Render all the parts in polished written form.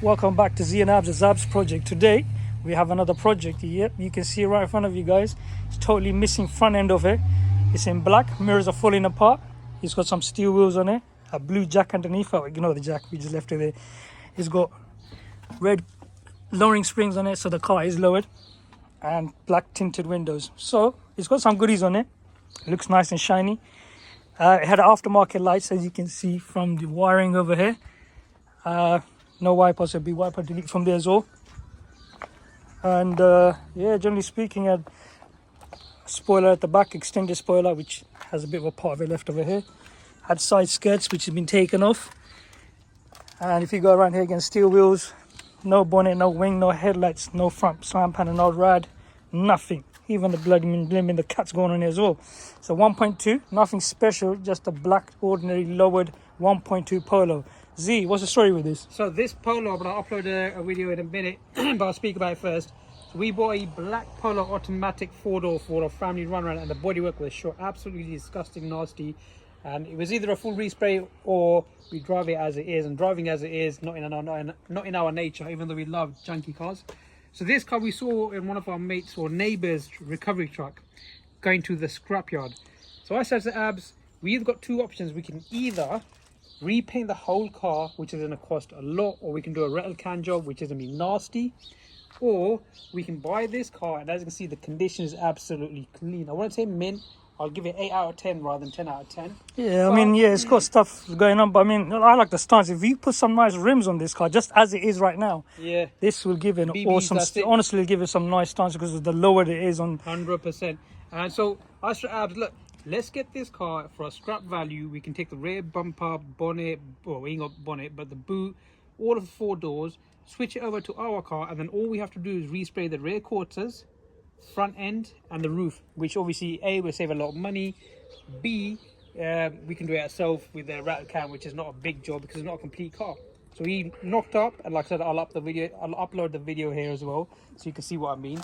Welcome back to Z and Abs, the Zabs project. Today we have another project. Yep, you can see right in front of you guys. It's totally missing front end of it. It's in black. Mirrors are falling apart. It's got some steel wheels on it. A blue jack underneath. Oh, ignore the jack. We just left it there. It's got red lowering springs on it, so the car is lowered, and black tinted windows. So it's got some goodies on it. It looks nice and shiny. It had aftermarket lights, as you can see from the wiring over here. No wiper, so it'll be wiper delete from there as well. And yeah, generally speaking, had a spoiler at the back, extended spoiler, which has a bit of a part of it left over here. Had side skirts, which have been taken off. And if you go around here again, steel wheels, no bonnet, no wing, no headlights, no front slam panel, no rad, nothing. Even the bloody blimmin', the cat's going on here as well. So 1.2, nothing special, just a black, ordinary, lowered 1.2 Polo. Z, what's the story with this? So this Polo, but I'll upload a video in a minute, but I'll speak about it first. So we bought a black Polo automatic 4-door for a family run around, and the bodywork was short, absolutely disgusting, nasty. And it was either a full respray or we drive it as it is, and driving as it is, not in our nature, even though we love junky cars. So this car we saw in one of our mates or neighbours' recovery truck going to the scrapyard. So I said to Abs, we've got two options. We can either repaint the whole car, which is going to cost a lot, or we can do a rattle can job, which is going to be nasty, or we can buy this car, and as you can see, the condition is absolutely clean. I won't say mint, I'll give it 8 out of 10 rather than 10 out of 10. Yeah, I mean, yeah, it's got stuff going on, but I mean, I like the stance. If you put some nice rims on this car, just as it is right now, yeah, this will give it an BBs, awesome, honestly, give it some nice stance because of the lower it is on. 100%. And so I said, Abs, look, let's get this car for a scrap value. We can take the rear bumper, bonnet, well, we ain't got bonnet, but the boot, all of the 4 doors, switch it over to our car, and then all we have to do is respray the rear quarters, front end, and the roof, which obviously A, will save a lot of money, B, we can do it ourselves with the rattle can, which is not a big job because it's not a complete car. So he knocked up, and like I said, I'll upload the video here as well, so you can see what I mean.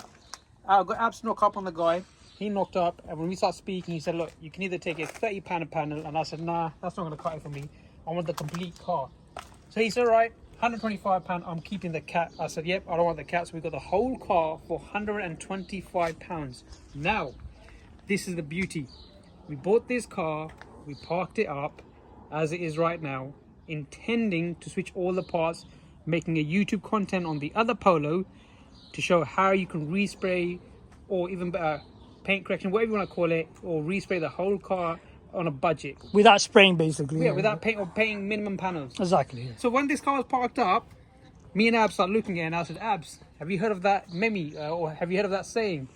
I got Abs knock up on the guy. He knocked up, and when we started speaking, he said, look, you can either take a £30 a panel, and I said, nah, that's not going to cut it for me. I want the complete car. So he said, all right, £125, I'm keeping the cat. I said, yep, I don't want the cat. So we got the whole car for £125. Now, this is the beauty. We bought this car, we parked it up as it is right now, intending to switch all the parts, making a YouTube content on the other Polo to show how you can respray, or even better, paint correction, whatever you want to call it, or respray the whole car on a budget. Without spraying, basically. Yeah, without paint or painting minimum panels. Exactly. Yeah. So when this car was parked up, me and Abs started looking at it, and I said, Abs, have you heard of that meme, or have you heard of that saying?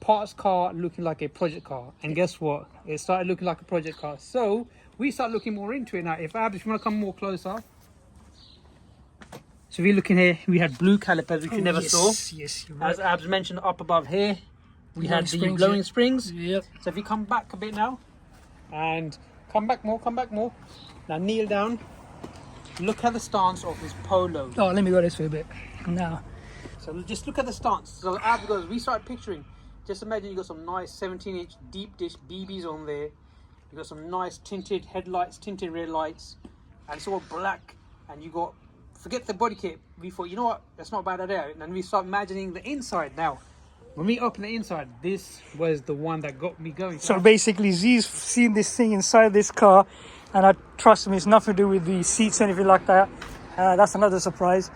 Parts car looking like a project car. And guess what? It started looking like a project car. So we start looking more into it now. If Abs, if you want to come more closer. So if you're looking here, we had blue calipers, which you never saw. Yes, you're right. As Abs mentioned, up above here, we had the springs, blowing yeah. springs. Yep. So if you come back a bit now, and come back more. Now kneel down. Look at the stance of this Polo. Oh, let me go this way a bit. Now. So just look at the stance. So as it goes, we start picturing. Just imagine you got some nice 17-inch deep dish BBs on there. You got some nice tinted headlights, tinted rear lights, and it's all black. And you got, forget the body kit. We thought, you know what, that's not a bad idea. And then we start imagining the inside now. When we open the inside, this was the one that got me going. So basically, Z's seen this thing inside this car, and I trust me, it's nothing to do with the seats or anything like that. That's another surprise.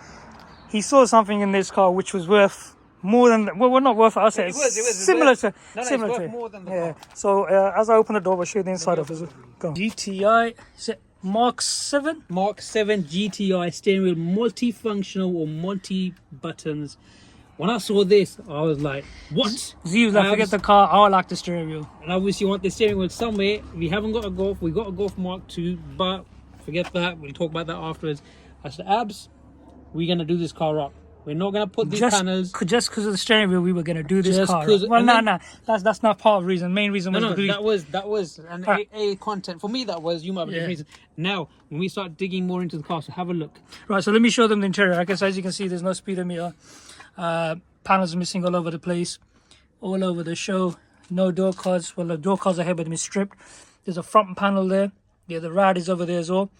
He saw something in this car which was worth more than, well, not worth it, I'll say. It was similar to. No, similar it's to worth more than the yeah. car. So as I open the door, I'll show you the inside of it. Go. GTI, is it Mark 7? Mark 7 GTI steering wheel, multifunctional or multi-buttons. When I saw this, I was like, what? Z was like, forget the car, I like the steering wheel. And obviously you want the steering wheel somewhere. We haven't got a Golf, we got a Golf Mark 2, but forget that, we'll talk about that afterwards. I said, Abs, we're going to do this car up. We're not going to put these panels. Just because of the steering wheel, we were going to do this car. Well, no, that's not part of the reason. Main reason was that was an A content. For me, that was, you might have a different reason. Now, when we start digging more into the car, so have a look. Right, so let me show them the interior. I guess as you can see, there's no speedometer. Panels missing all over the place, all over the show. No door cards. Well, the door cards are here, but they've been stripped. There's a front panel there. Yeah, the rad is over there as well.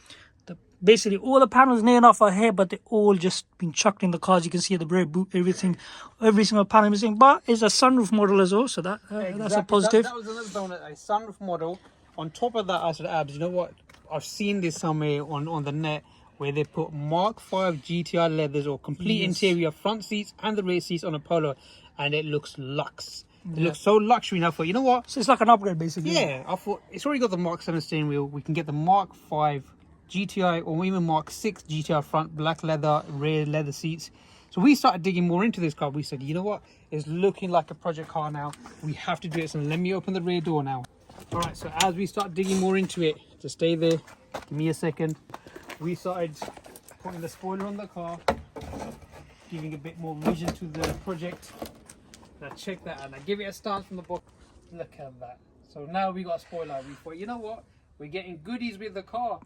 The basically all the panels near enough are here, but they all just been chucked in the cars. You can see the rear boot, everything, every single panel missing. But it's a sunroof model as well, so that's a positive. That was another bonus, a sunroof model. On top of that, I said, Abs, you know what? I've seen this somewhere on the net where they put Mark 5 GTI leathers or complete interior front seats and the rear seats on a Polo, and it looks luxe. It looks so luxury now. For you know what? So it's like an upgrade, basically. Yeah, I thought it's already got the Mark 7 steering wheel. We can get the Mark 5 GTI or even Mark 6 GTI front, black leather, rear leather seats. So we started digging more into this car. We said, you know what? It's looking like a project car now. We have to do it. So let me open the rear door now. All right, so as we start digging more into it, just stay there, give me a second. We started putting the spoiler on the car, giving a bit more vision to the project. Now check that out. Now give it a stance from the bottom. Look at that. So now we got a spoiler. We thought, you know what? We're getting goodies with the car.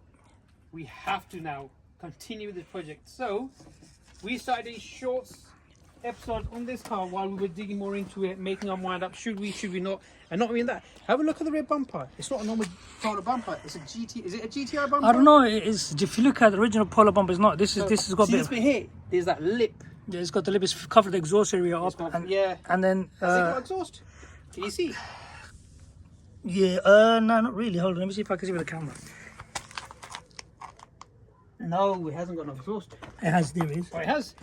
We have to now continue with this project. So we started a short episode on this car while we were digging more into it, making our mind up. Should we not? And not even that. Have a look at the rear bumper. It's not a normal Polo bumper. It's a GT. Is it a GTI bumper? I don't know. It's, if you look at the original Polo bumper, it's not. This has got a bit. This bit here. There's that lip. Yeah, it's got the lip. It's covered the exhaust area up. And then. Has it got exhaust? Can you see? Yeah. No, not really. Hold on. Let me see if I can see with the camera. No, it hasn't got no exhaust. It has. There it is. Oh, it has.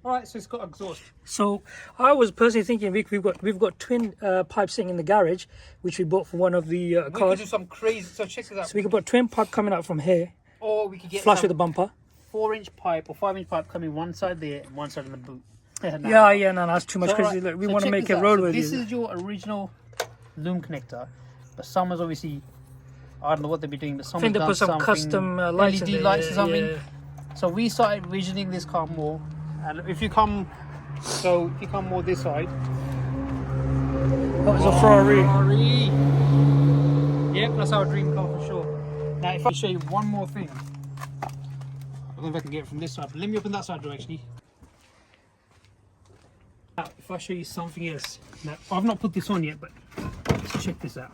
All right, so it's got exhaust. So I was personally thinking, Vic, we've got twin pipes sitting in the garage, which we bought for one of the We cars. could do some crazy. So check this out. So we could put twin pipe coming out from here, Or we could get flush with the bumper. 4-inch pipe or 5-inch pipe coming one side there and one side in the boot. No, that's too much So, crazy. right, Look, we so want to check make this it out. road So with this you. is your original loom connector, but someone's obviously, I don't know what they'll be doing, but I someone's think they done put some something, custom lights in LED there, lights or yeah, something. yeah. So we started visioning this car more, and if you come more this side, That was a Ferrari. Yep, that's our dream car for sure. Now, if I show you one more thing, I don't know if I can get it from this side, but let me open that side door actually. Now, if I show you something else, now I've not put this on yet, but let's check this out.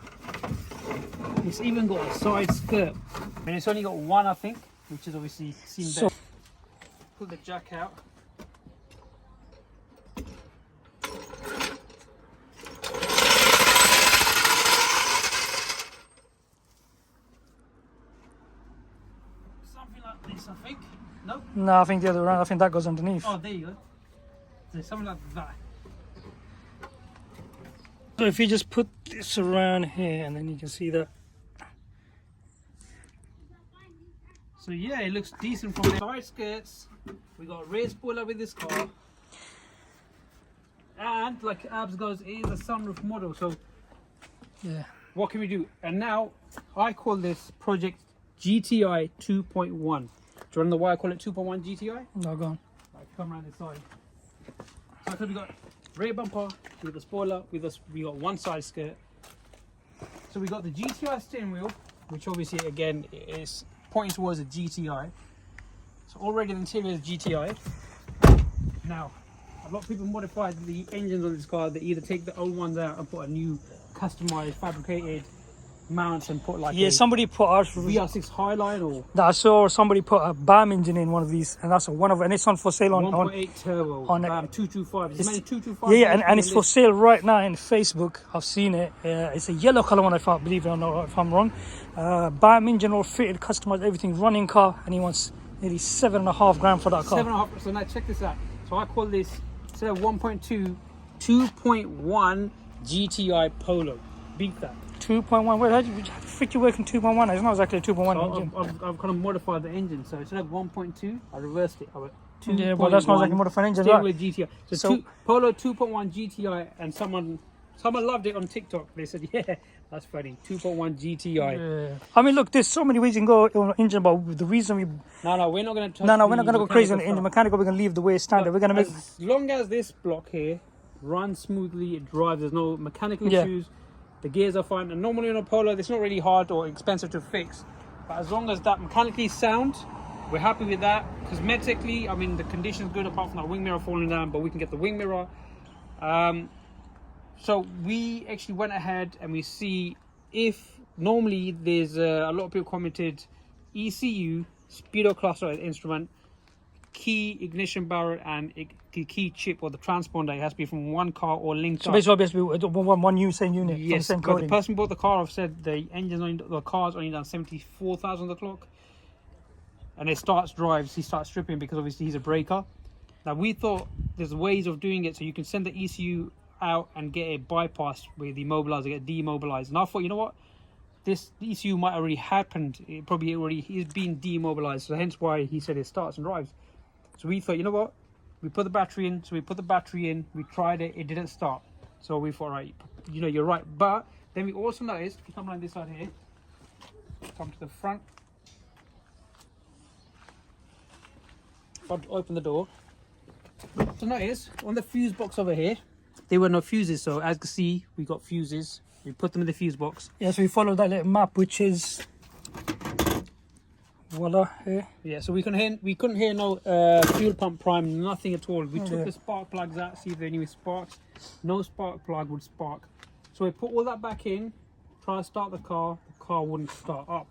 It's even got a side skirt, and it's only got one, I think, which is obviously seen So- better. Pull the jack out. Something like this, I think. Nope. No, I think the other way around. I think that goes underneath. Oh, there you go. So something like that. So if you just put this around here, and then you can see that. So yeah, it looks decent from the side skirts. We got a rear spoiler with this car. And like Abs goes, it is a sunroof model. So Yeah. what can we do? And now I call this project GTI 2.1. Do you want to know why I call it 2.1 GTI? No, go on. Right, come around this side. So because we got rear bumper with the spoiler, we got one side skirt. So we got the GTI steering wheel, which obviously again is pointing towards a GTI. So already the interior is GTI. Now, a lot of people modified the engines on this car. They either take the old ones out and put a new customized fabricated mounts and put like a somebody put our VR6 Highline or I saw somebody put a BAM engine in one of these, and that's one of, and it's on for sale on 1.8 turbo, on 225. It's 225. yeah, and it's for sale right now in Facebook. I've seen it. It's a yellow color one. If I believe it or not, if I'm wrong. BAM engine, all fitted, customized, everything, running car, and he wants nearly $7.5 grand for that car. 7.5. So now check this out. So I call this instead of 1.2, 2.1 GTI Polo. Beat that. 2.1. Wait, how the frick you working 2.1? It's not exactly a 2.1 So engine. I've kind of modified the engine. So instead of 1.2, I reversed it. I went 2. Yeah, but that's not exactly modified engine, Stay right? with GTI. So, So- Polo 2.1 GTI, and someone loved it on TikTok. They said, yeah, that's funny. 2.1 GTI. Yeah. I mean, look, there's so many ways you can go on engine, but the reason we No, we're not going to. we're not going to go crazy on the engine. Mechanical, we're going to leave the way it's standard. We're going to make. As long as this block here runs smoothly, it drives. There's no mechanical Yeah. issues. The gears are fine, and normally on a Polo, it's not really hard or expensive to fix. But as long as that mechanically sound, we're happy with that. Cosmetically, I mean, the condition's good apart from that wing mirror falling down, but we can get the wing mirror. So we actually went ahead and we see if normally there's a lot of people commented ECU speedo cluster instrument, key ignition barrel, and the key chip or the transponder. It has to be from one car or linked So up. basically, one same unit. From the Yes, same but the coding. person who bought the car have said the car's only done 74,000 the clock, and it drives. He starts stripping because obviously he's a breaker. Now we thought there's ways of doing it so you can send the ECU out and get it bypassed with the immobilizer, get demobilized. And I thought, you know what, this ECU might already happened. It probably already is being demobilized, so hence why he said it starts and drives. So we thought, you know what, we put the battery in. So we put the battery in. We tried it. It didn't start. So we thought, right, you know, you're right. But then we also noticed, if you come around this side here, come to the front. If I open the door. So notice on the fuse box over here, there were no fuses. So as you can see, we got fuses. We put them in the fuse box. Yeah, so we follow that little map, which is voila here. Yeah, so we couldn't hear no fuel pump prime, nothing at all. We took the spark plugs out, see if there any sparks. No spark plug would spark. So we put all that back in, try to start the car wouldn't start up.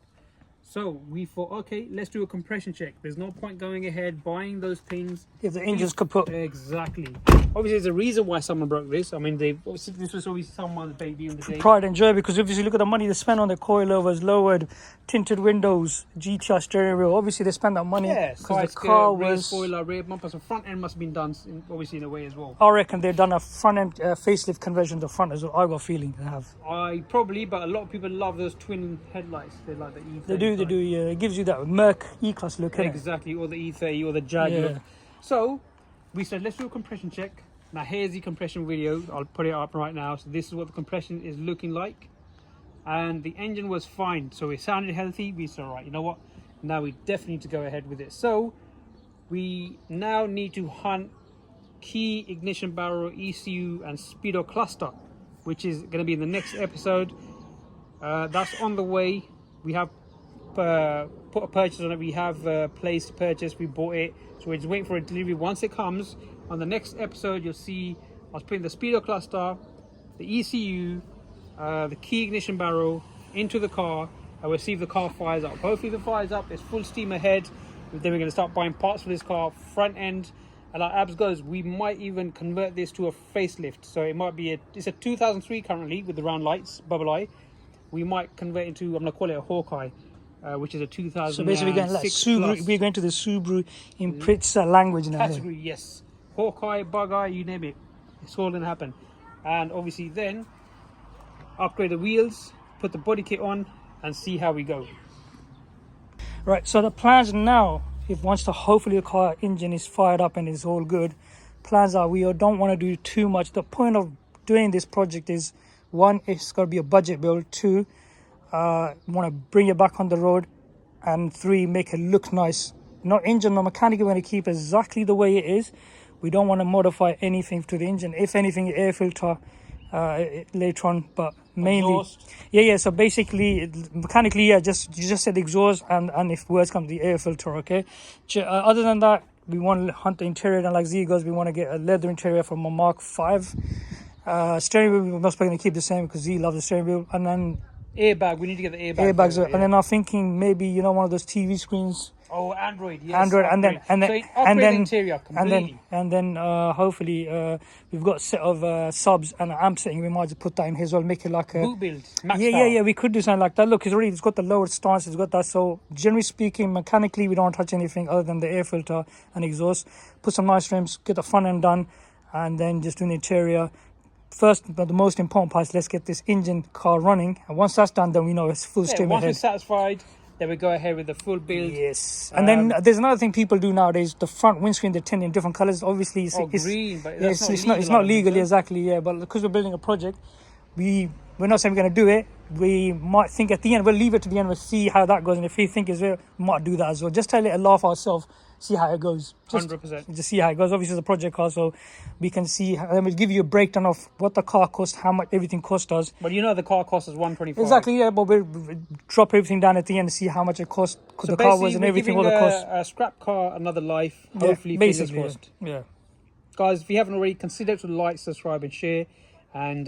So we thought, okay, let's do a compression check. There's no point going ahead buying those things If the engine's kaput. Exactly. Obviously, there's a reason why someone broke this. I mean, this was always someone's baby in the day. Pride and joy, because obviously look at the money they spent on the coilovers, lowered, tinted windows, GTI steering wheel. Obviously they spent that money Yeah, because side the car skirt, rear was. spoiler, rear bumper. So front end must have been done, obviously, in a way as well. I reckon they've done a front end facelift conversion to the front as well. I got a feeling they have. But a lot of people love those twin headlights. They like the E30. They do. Yeah, it gives you that Merc E-Class look, innit? Exactly, or the E30 or the Jag Yeah. look. So we said, let's do a compression check. Now here's the compression video. I'll put it up right now. So this is what the compression is looking like, and the engine was fine, so it sounded healthy. We said, all right, you know what, now we definitely need to go ahead with it. So we now need to hunt key ignition barrel, ECU, and speedo cluster, which is going to be in the next episode. That's on the way. We have put a purchase on it. We have placed a purchase. We bought it, so we're just waiting for a delivery. Once it comes, on the next episode, you'll see us putting the speedo cluster, the ECU, the key ignition barrel into the car, and we'll see if the car fires up. Hopefully, if it fires up, it's full steam ahead. Then we're going to start buying parts for this car, front end. And like Abs goes, we might even convert this to a facelift. So it might be it's a 2003 currently with the round lights, bubble eye. We might convert into, I'm going to call it a Hawkeye, which is a 2006 So basically, we're going like Subaru. plus. We're going to the Subaru in Pritza language now. Category, yes. Hawkeye, bug eye, you name it. It's all going to happen. And obviously then, upgrade the wheels, put the body kit on, and see how we go. Right, so the plans now, if once hopefully the car engine is fired up and is all good, plans are we don't want to do too much. The point of doing this project is, one, it's got to be a budget build. Two, want to bring it back on the road, and three, make it look nice. No engine, no mechanic, we're going to keep exactly the way it is. We don't want to modify anything to the engine. If anything, air filter later on, but mainly Exhaust. yeah. So basically, mechanically, yeah, you just said exhaust, and if worse comes, the air filter. Okay. Other than that, we want to hunt the interior, and like Z goes, we want to get a leather interior from a Mark 5. Steering wheel, we're most probably going to keep the same because Z loves the steering wheel, and then Airbag, we need to get the airbag. airbags. Yeah. And then I'm thinking maybe one of those TV screens. Oh, Android, yes. Android, and then the interior completely. and then hopefully we've got a set of subs and an amp setting. We might just put that in here as well, make it like a boot build. Max yeah. We could do something like that. Look, it's got the lower stance. It's got that. So generally speaking, mechanically, we don't touch anything other than the air filter and exhaust. Put some nice rims, get the front end done, and then just do the interior. First, but the most important part is let's get this engine car running. And once that's done, then we know it's full steam Once ahead. we're satisfied, then we go ahead with the full build. Yes, and then there's another thing people do nowadays. The front windscreen, they tint in different colors. Obviously, it's green, but it's not legal, exactly. Yeah, but because we're building a project, we're not saying we're going to do it. We might think at the end, we'll leave it to the end. We'll see how that goes, and if we think it's real, we might do that as well. Just tell it a laugh ourselves, see how it goes. 100%. Just see how it goes. Obviously, it's a project car, so we can see, and then we'll give you a breakdown of what the car cost, how much everything cost us. But the car cost us 125. Exactly, yeah. But we'll drop everything down at the end and see how much it cost, the car was, and everything, all the cost. A scrap car another life. Hopefully, fingers crossed. Yeah. Guys, if you haven't already, consider to like, subscribe, and share, and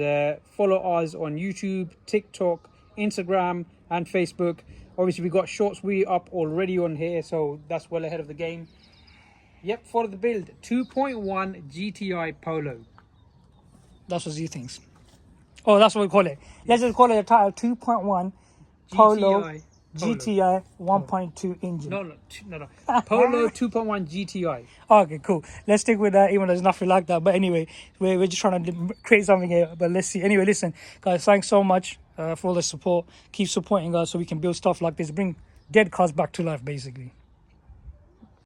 follow us on YouTube, TikTok, Instagram, and Facebook. Obviously, we got shorts wheel up already on here, so that's well ahead of the game. Yep, for the build, 2.1 GTI Polo. That's what Z thinks. Oh, that's what we call it. Let's just call it a title 2.1 Polo GTI 1.2 engine. No. Polo 2.1 GTI. Okay, cool. Let's stick with that, even though there's nothing like that. But anyway, we're just trying to create something here. But let's see. Anyway, listen, guys, thanks so much for all the support. Keep supporting us so we can build stuff like this, bring dead cars back to life, basically.